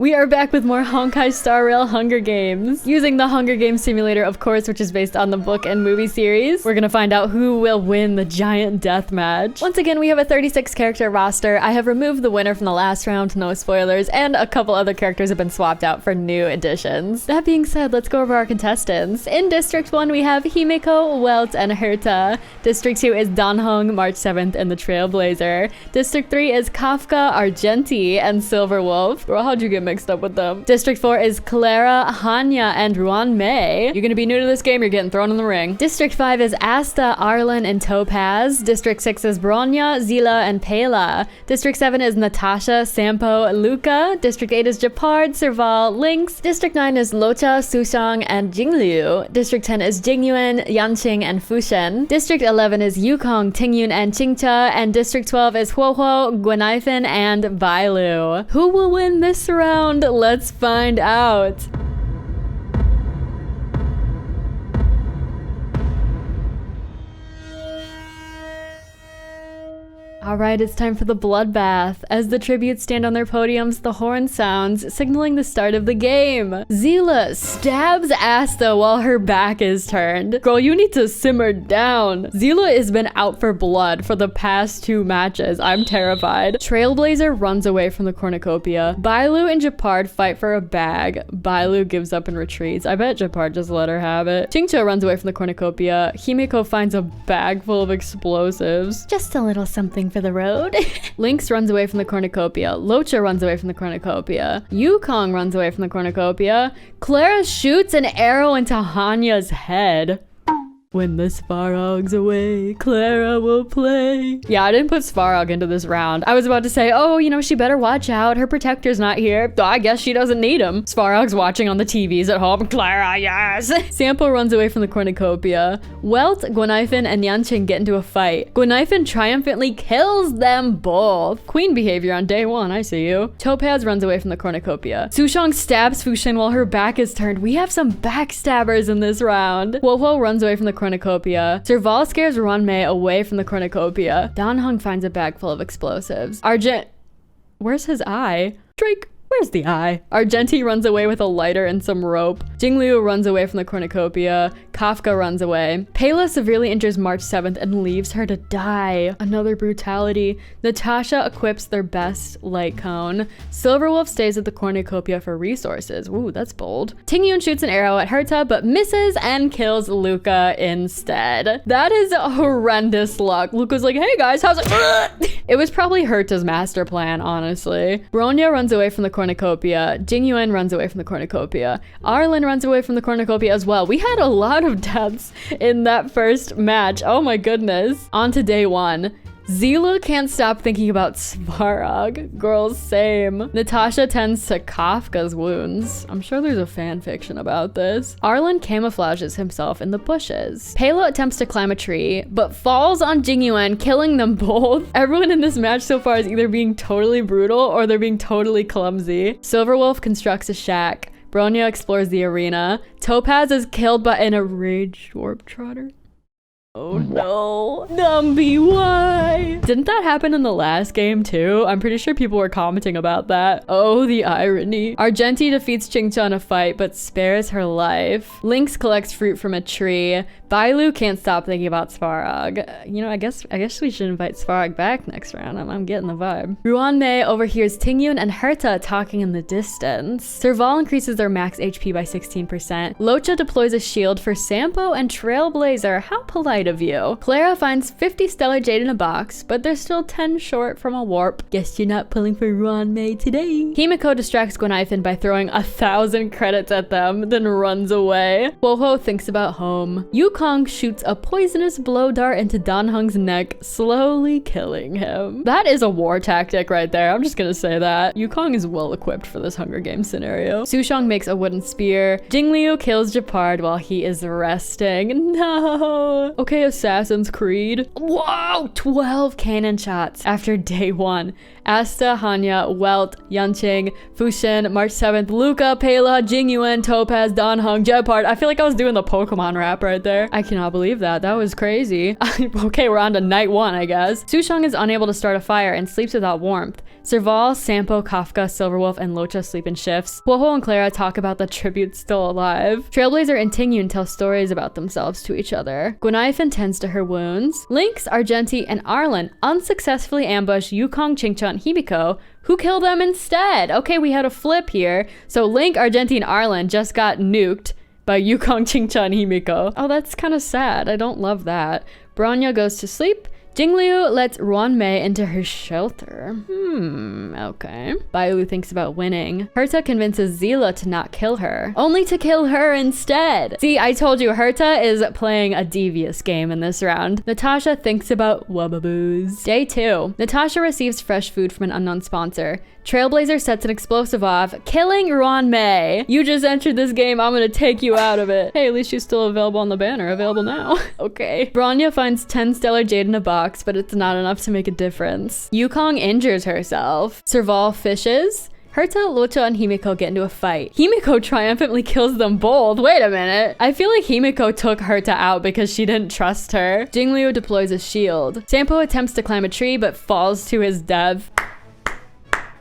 We are back with more Honkai Star Rail Hunger Games. Using the Hunger Games simulator, of course, which is based on the book and movie series. We're gonna find out who will win the giant death match. Once again, we have a 36 character roster. I have removed the winner from the last round, no spoilers, and a couple other characters have been swapped out for new additions. That being said, let's go over our contestants. In District 1, we have Himeko, Welt, and Herta. District 2 is Danhong, March 7th, and the Trailblazer. District 3 is Kafka, Argenti, and Silverwolf. Bro, how'd you get mixed up with them? District 4 is Clara, Hanya, and Ruan Mei. You're gonna be new to this game, you're getting thrown in the ring. District 5 is Asta, Arlen, and Topaz. District 6 is Bronya, Zila, and Pela. District 7 is Natasha, Sampo, Luca. District 8 is Japard, Serval, Lynx. District 9 is Locha, Sushang, and Jingliu. District 10 is Jingyuan, Yanqing, and Fushen. District 11 is Yukong, Tingyun, and Qingcha. And District 12 is Huohuo, Guanifan, and Bailu. Who will win this round? Let's find out. Alright, it's time for the bloodbath. As the tributes stand on their podiums, the horn sounds, signaling the start of the game. Zila stabs Asta while her back is turned. Girl, you need to simmer down. Zila has been out for blood for the past 2 matches. I'm terrified. Trailblazer runs away from the cornucopia. Bailu and Japard fight for a bag. Bailu gives up and retreats. I bet Japard just let her have it. Qingcha runs away from the cornucopia. Himeko finds a bag full of explosives. Just a little something for the road. Lynx runs away from the cornucopia. Locha runs away from the cornucopia. Yukong runs away from the cornucopia. Clara shoots an arrow into Hanya's head. When the Svarog's away, Clara will play. Yeah, I didn't put Svarog into this round. I was about to say, oh, you know, she better watch out. Her protector's not here. I guess she doesn't need him. Svarog's watching on the TVs at home. Clara, yes. Sampo runs away from the cornucopia. Welt, Guanifan, and Yanqing get into a fight. Guanifan triumphantly kills them both. Queen behavior on day 1, I see you. Topaz runs away from the cornucopia. Sushang stabs Fushin while her back is turned. We have some backstabbers in this round. Huohuo runs away from the cornucopia. Serval scares Ruanmei away from the cornucopia. Danhong finds a bag full of explosives. Where's his eye? Drake, where's the eye? Argenti runs away with a lighter and some rope. Jingliu runs away from the cornucopia. Kafka runs away. Pela severely injures March 7th and leaves her to die. Another brutality. Natasha equips their best light cone. Silverwolf stays at the cornucopia for resources. Ooh, that's bold. Tingyun shoots an arrow at Herta but misses and kills Luca instead. That is horrendous luck. Luca's like, hey guys, how's it? It was probably Herta's master plan, honestly. Bronya runs away from the cornucopia. Jingyuan runs away from the cornucopia. Arlen runs away from the cornucopia as well. We had a lot of deaths in that first match. Oh my goodness. On to day 1. Zila can't stop thinking about Svarog. Girls, same. Natasha tends to Kafka's wounds. I'm sure there's a fan fiction about this. Arlen camouflages himself in the bushes. Pela attempts to climb a tree, but falls on Jingyuan, killing them both. Everyone in this match so far is either being totally brutal or they're being totally clumsy. Silverwolf constructs a shack. Bronya explores the arena. Topaz is killed by an enraged warp trotter. Oh no. Numby, why? Didn't that happen in the last game too? I'm pretty sure people were commenting about that. Oh, the irony. Argenti defeats Qingcha in a fight, but spares her life. Lynx collects fruit from a tree. Bailu can't stop thinking about Svarog. You know, I guess we should invite Svarog back next round. I'm getting the vibe. Ruanmei overhears Tingyun and Herta talking in the distance. Serval increases their max HP by 16%. Locha deploys a shield for Sampo and Trailblazer. How polite of you. Clara finds 50 stellar jade in a box, but they're still 10 short from a warp. Guess you're not pulling for Ruanmei today. Himeko distracts Guanifan by throwing 1,000 credits at them, then runs away. Huohuo thinks about home. Yukong shoots a poisonous blow dart into Danhong's neck, slowly killing him. That is a war tactic right there. I'm just gonna say that. Yukong is well equipped for this Hunger Games scenario. Sushang makes a wooden spear. Jingliu kills Japard while he is resting. No. Okay, Assassin's Creed. Whoa! 12 cannon shots after day 1. Asta, Hanya, Welt, Yanqing, Fushin, March 7th, Luca, Pela, Jingyuan, Topaz, Danhong, Japard. I feel like I was doing the Pokemon rap right there. I cannot believe that. That was crazy. Okay, we're on to night 1, I guess. Sushang is unable to start a fire and sleeps without warmth. Serval, Sampo, Kafka, Silverwolf, and Locha sleep in shifts. Huoho and Clara talk about the tribute still alive. Trailblazer and Tingyun tell stories about themselves to each other. Gwenaifen tends to her wounds. Lynx, Argenti, and Arlen unsuccessfully ambush Yukong, Qingcha, and Himiko, who kill them instead. Okay, we had a flip here. So Link, Argenti, and Arlen just got nuked by Yukong, Qingcha, and Himiko. Oh, that's kind of sad. I don't love that. Bronya goes to sleep. Jingliu lets Ruanmei into her shelter. Okay. Bailu thinks about winning. Herta convinces Zila to not kill her, only to kill her instead. See, I told you, Herta is playing a devious game in this round. Natasha thinks about Wubaboos. Day 2. Natasha receives fresh food from an unknown sponsor. Trailblazer sets an explosive off, killing Ruanmei. You just entered this game, I'm gonna take you out of it. Hey, at least she's still available on the banner. Available now. Okay. Bronya finds 10 stellar jade in a box, but it's not enough to make a difference. Yukong injures herself. Serval fishes. Herta, Locha, and Himiko get into a fight. Himiko triumphantly kills them both. Wait a minute. I feel like Himiko took Herta out because she didn't trust her. Jingliu deploys a shield. Sampo attempts to climb a tree but falls to his death.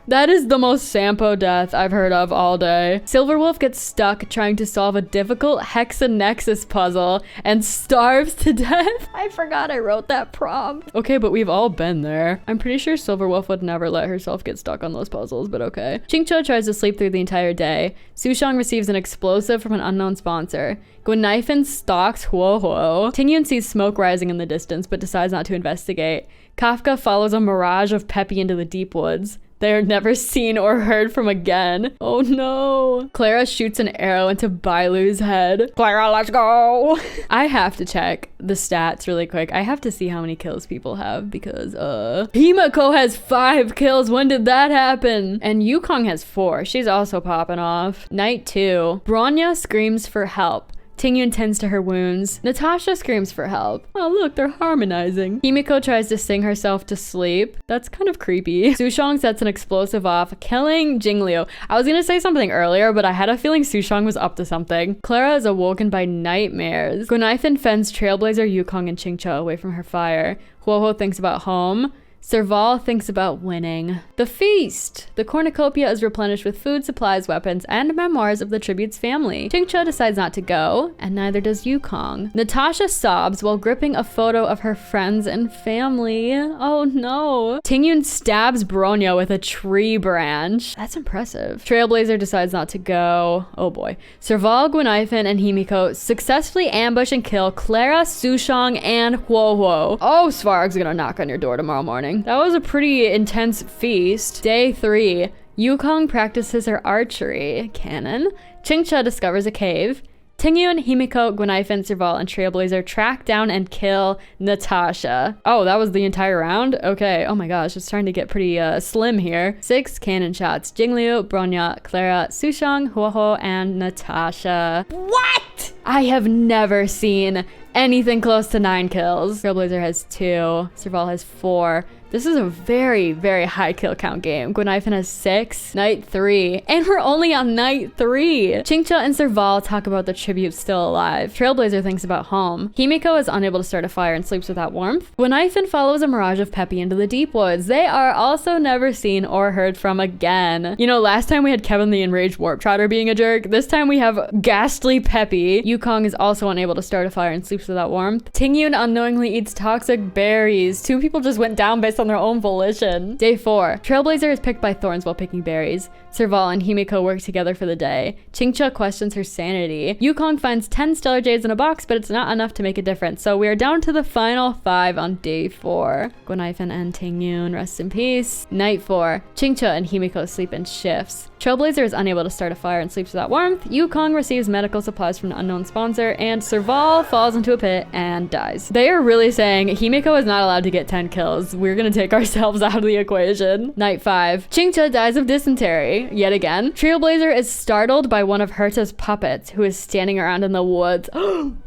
That is the most Sampo death I've heard of all day. Silverwolf gets stuck trying to solve a difficult hexanexus puzzle and starves to death. I forgot I wrote that prompt. Okay, but we've all been there. I'm pretty sure Silverwolf would never let herself get stuck on those puzzles, but okay. Qingcha tries to sleep through the entire day. Sushang receives an explosive from an unknown sponsor. Gwenaifen stalks Huohuo. Tingyun sees smoke rising in the distance, but decides not to investigate. Kafka follows a mirage of Peppy into the deep woods. They are never seen or heard from again. Oh no. Clara shoots an arrow into Bailu's head. Clara, let's go. I have to check the stats really quick. I have to see how many kills people have because, Himiko has 5 kills. When did that happen? And Yukong has 4. She's also popping off. Night 2. Bronya screams for help. Tingyun tends to her wounds. Natasha screams for help. Oh look, they're harmonizing. Himiko tries to sing herself to sleep. That's kind of creepy. Sushang sets an explosive off, killing Jingliu. I was gonna say something earlier, but I had a feeling Sushang was up to something. Clara is awoken by nightmares. Gwenaifen fends Trailblazer, Yukong, and Qingcha away from her fire. Huoho thinks about home. Serval thinks about winning. The feast! The cornucopia is replenished with food, supplies, weapons, and memoirs of the tribute's family. Qingcha decides not to go, and neither does Yukong. Natasha sobs while gripping a photo of her friends and family. Oh no. Tingyun stabs Bronya with a tree branch. That's impressive. Trailblazer decides not to go. Oh boy. Serval, Gwenaifen, and Himiko successfully ambush and kill Clara, Sushang, and Huohuo. Oh, Svarg's gonna knock on your door tomorrow morning. That was a pretty intense feast. Day 3. Yukong practices her archery. Canon. Qingcha discovers a cave. Tingyun, Himiko, Gwenaifen, Serval, and Trailblazer track down and kill Natasha. Oh, that was the entire round? Okay. Oh my gosh, it's starting to get pretty slim here. 6 cannon shots. Jingliu, Bronya, Clara, Sushang, Huoho, and Natasha. What? I have never seen anything close to 9 kills. Trailblazer has 2. Serval has 4. This is a very, very high kill count game. Gwenaifen has 6. Night 3. And we're only on night 3. Qingcha and Serval talk about the tribute still alive. Trailblazer thinks about home. Himiko is unable to start a fire and sleeps without warmth. Gwenaifen follows a mirage of Peppy into the deep woods. They are also never seen or heard from again. You know, last time we had Kevin the Enraged Warp Trotter being a jerk. This time we have ghastly Peppy. Yukong is also unable to start a fire and sleeps without warmth. Tingyun unknowingly eats toxic berries. 2 people just went down based on their own volition. Day 4. Trailblazer is picked by thorns while picking berries. Serval and Himiko work together for the day. Qingcha questions her sanity. Yukong finds 10 stellar jades in a box, but it's not enough to make a difference. So we are down to the final 5 on day 4. Gwenaifen and Tingyun rest in peace. Night 4. Qingcha and Himiko sleep in shifts. Trailblazer is unable to start a fire and sleeps without warmth. Yukong receives medical supplies from an unknown sponsor, and Serval falls into a pit and dies. They are really saying Himiko is not allowed to get 10 kills. We're gonna take ourselves out of the equation. Night 5. Qingcha dies of dysentery. scary yet again. Trailblazer is startled by one of Herta's puppets who is standing around in the woods.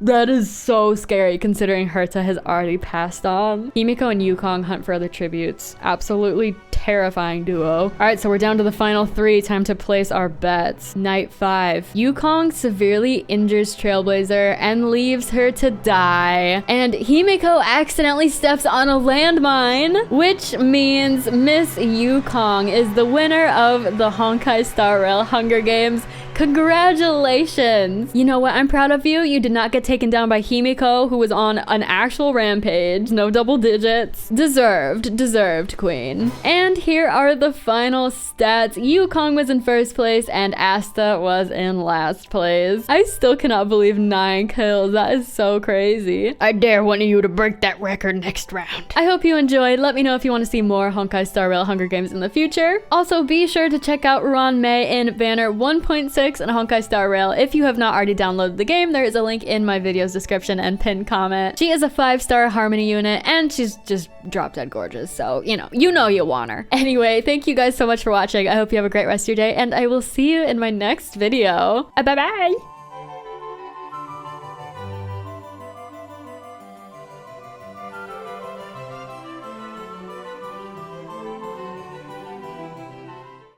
That is so scary considering Herta has already passed on. Himiko and Yukong hunt for other tributes. Absolutely terrifying duo. All right, so we're down to the final 3. Time to place our bets. Night 5. Yukong severely injures Trailblazer and leaves her to die. And Himiko accidentally steps on a landmine, which means Miss Yukong is the winner of the Honkai Star Rail Hunger Games. Congratulations! You know what? I'm proud of you. You did not get taken down by Himiko, who was on an actual rampage. No double digits. Deserved, queen. And here are the final stats. Yukong was in first place and Asta was in last place. I still cannot believe 9 kills. That is so crazy. I dare one of you to break that record next round. I hope you enjoyed. Let me know if you want to see more Honkai Star Rail Hunger Games in the future. Also, be sure to check out Ranmei in Banner 1.6 and Honkai Star Rail. If you have not already downloaded the game, there is a link in my video's description and pinned comment. She is a 5-star Harmony unit and she's just drop dead gorgeous, so you know you want her. Anyway, thank you guys so much for watching. I hope you have a great rest of your day and I will see you in my next video. Bye bye!